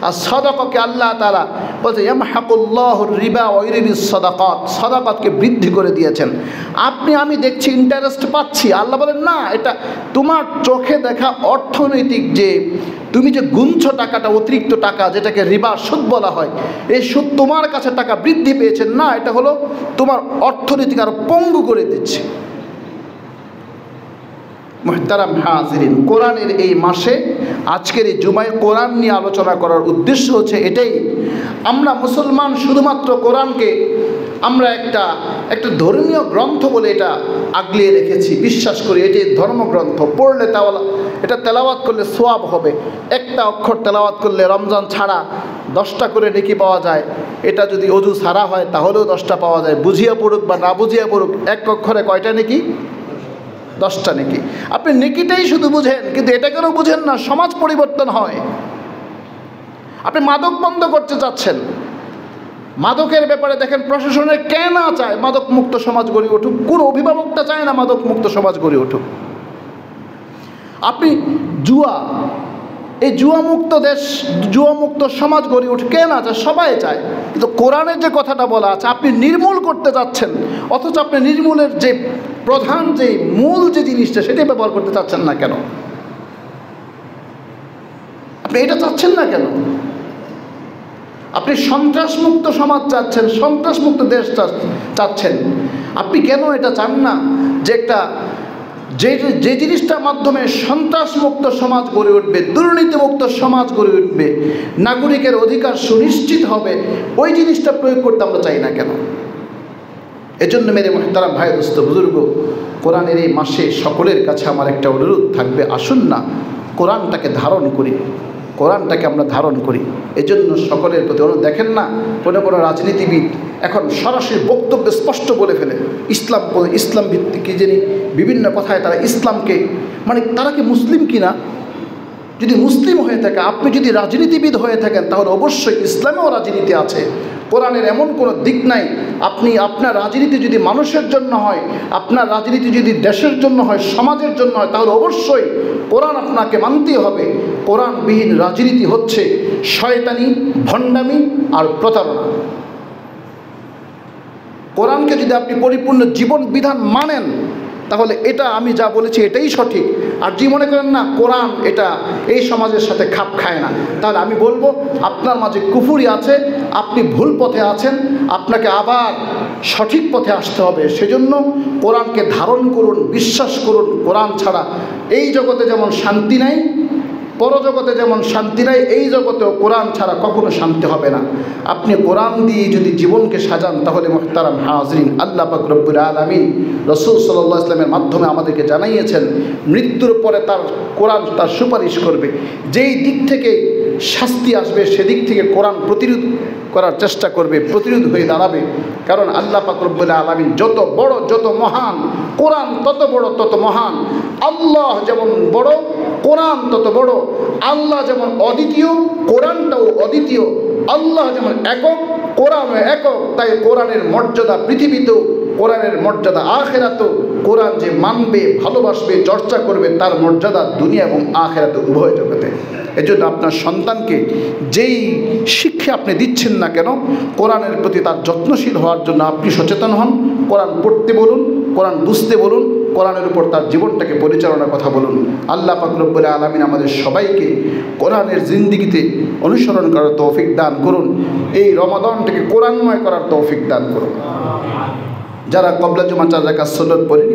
আর সাদাকাকে আল্লাহ তাআলা বলছে ইয়ামহাকুল্লাহুর রিবা ওয়া ইউরবিস সাদাকাত, সাদাকাতকে বৃদ্ধি করে দিয়েছেন। আমি দেখছি ইন্টারেস্ট পাচ্ছি, আল্লাহ বলেন না, এটা তোমার চোখে দেখা অর্থনৈতিক যে তুমি যে গুনছ টাকাটা, অতিরিক্ত টাকা, যেটাকে রিবা সুদ বলা হয়, এই সুদ তোমার কাছে টাকা বৃদ্ধি পেয়েছে না, এটা হলো তোমার অর্থনীতিক আরো পঙ্গু করে দিচ্ছে। মুহতারাম হাজিরিন, কোরআনের এই মাসে আজকের এই জুমায় কোরআন নিয়ে আলোচনা করার উদ্দেশ্য হচ্ছে এটাই। আমরা মুসলমান শুধুমাত্র কোরআনকে আমরা একটা ধর্মীয় গ্রন্থ বলে এটা আগলিয়ে রেখেছি, বিশ্বাস করি এটি ধর্মগ্রন্থ, পড়লে এটা তেলাওয়াত করলে সোয়াব হবে। একটা অক্ষর তেলাওয়াত করলে রমজান ছাড়া 10টা করে নেকি পাওয়া যায়। এটা যদি অজু ছাড়া হয় তাহলেও 10টা পাওয়া যায়। বুঝিয়া পড়ুক বা না বুঝিয়া পড়ুক, এক অক্ষরে কয়টা নেকি? 10টা নেকি। আপনি নেকিটাই শুধু বুঝেন, কিন্তু এটা কেন বুঝেন না? সমাজ পরিবর্তন হয়। আপনি মাদক বন্ধ করতে চাচ্ছেন, মাদকের ব্যাপারে দেখেন প্রশাসনের কে না চায় মাদক মুক্ত সমাজ গড়ে উঠুক, কোন অভিভাবকটা চায় না মাদক মুক্ত সমাজ গড়ে উঠুক। আপনি জুয়া, এই জুয়ামুক্ত দেশ, জুয়ামুক্ত সমাজ গড়ে উঠে কে না চায়? সবাই চায়। কিন্তু কোরআনের যে কথাটা বলা আছে আপনি নির্মূল করতে চাচ্ছেন, অথচ আপনি নির্মূলের যে প্রধান যে মূল যে জিনিসটা সেটা ব্যবহার করতে চাচ্ছেন না কেন? আপনি এটা চাচ্ছেন না কেন? আপনি সন্ত্রাসমুক্ত সমাজ চাচ্ছেন, সন্ত্রাসমুক্ত দেশ চাচ্ছেন। আপনি কেন এটা চান না যে একটা যে জিনিসটার মাধ্যমে সন্ত্রাসমুক্ত সমাজ গড়ে উঠবে, দুর্নীতিমুক্ত সমাজ গড়ে উঠবে, নাগরিকের অধিকার সুনিশ্চিত হবে, ওই জিনিসটা প্রয়োগ করতে আমরা চাই না কেন? এজন্য মেরে মুহতারাম ভাই, দোস্ত, বুজুর্গ, কোরআনের এই মাসে সকলের কাছে আমার একটা অনুরোধ থাকবে, আসুন না কোরআনটাকে ধারণ করি, কোরআনটাকে আমরা ধারণ করি। এজন্য সকলের প্রতি অনুরোধ। দেখেন না কোনো রাজনীতিবিদ এখন সরাসরি বক্তব্য স্পষ্ট বলে ফেলে, ইসলাম ভিত্তিক কি জানি বিভিন্ন কথায় তারা ইসলামকে, মানে তারা কি মুসলিম কিনা? যদি মুসলিম হয়ে থাকে, আপনি যদি রাজনীতিবিদ হয়ে থাকেন, তাহলে অবশ্যই ইসলামেও রাজনীতি আছে। কোরআনের এমন কোনো দিক নাই আপনি আপনার রাজনীতি যদি মানুষের জন্য হয়, আপনার রাজনীতি যদি দেশের জন্য হয়, সমাজের জন্য হয়, তাহলে অবশ্যই কোরআন আপনাকে মানতেই হবে। কোরআনবিহীন রাজনীতি হচ্ছে শয়তানি, ভণ্ডামি আর প্রতারণা। কোরআনকে যদি আপনি পরিপূর্ণ জীবন বিধান মানেন, তাহলে এটা আমি যা বলেছি এটাই সঠিক। আর যদি মনে করেন না কোরআন এটা এই সমাজের সাথে খাপ খায় না, তাহলে আমি বলবো আপনার মাঝে কুফরি আছে, আপনি ভুল পথে আছেন, আপনাকে আবার সঠিক পথে আসতে হবে। সেজন্য কোরআনকে ধারণ করুন, বিশ্বাস করুন। কোরআন ছাড়া এই জগতে যেমন শান্তি নাই, পরজগতে যেমন শান্তি নাই, এই জগতেও কোরআন ছাড়া কখনো শান্তি হবে না। আপনি কোরআন দিয়ে যদি জীবনকে সাজান, তাহলে মুহতারাম হাজরিন, আল্লাহ পাক রব্বুল আলামিন রাসূল সাল্লাল্লাহু আলাইহি ওয়াসাল্লামের মাধ্যমে আমাদেরকে জানাইয়েছেন, মৃত্যুর পরে তার কোরআন তার সুপারিশ করবে। যেই দিক থেকে শাস্তি আসবে সেদিক থেকে কোরআন প্রতিরোধ করার চেষ্টা করবে, প্রতিরোধ হয়ে দাঁড়াবে। কারণ আল্লাহ পাক রব্বুল আলামিন যত বড়, যত মহান, কোরআন তত বড়, তত মহান। আল্লাহ যেমন বড়, কোরআন তত বড়। আল্লাহ যেমন অদ্বিতীয়, কোরআনটাও অদ্বিতীয়। আল্লাহ যেমন একক, কোরআনও একক। তাই কোরআনের মর্যাদা পৃথিবীতেও, কোরআনের মর্যাদা আখিরাতেও। কোরআন যে মানবে, ভালোবাসবে, চর্চা করবে, তার মর্যাদা দুনিয়া এবং আখিরাতে উভয় জগতে। এজন্য আপনার সন্তানকে যেই শিক্ষা আপনি দিচ্ছেন না কেন, কোরআনের প্রতি তার যত্নশীল হওয়ার জন্য আপনি সচেতন হন। কোরআন পড়তে বলুন, কোরআন বুঝতে বলুন, কোরআনের উপর তার জীবনটাকে পরিচালনার কথা বলুন। আল্লাহ পাক রব্বুল আলামিন আমাদের সবাইকে কোরআনের জিন্দেগিতে অনুসরণ করার তৌফিক দান করুন। এই রমাদানটাকে কোরআনময় করার তৌফিক দান করুন। যারা কবলা জুমা 4 রাকাত সুন্নাত পড়েনি,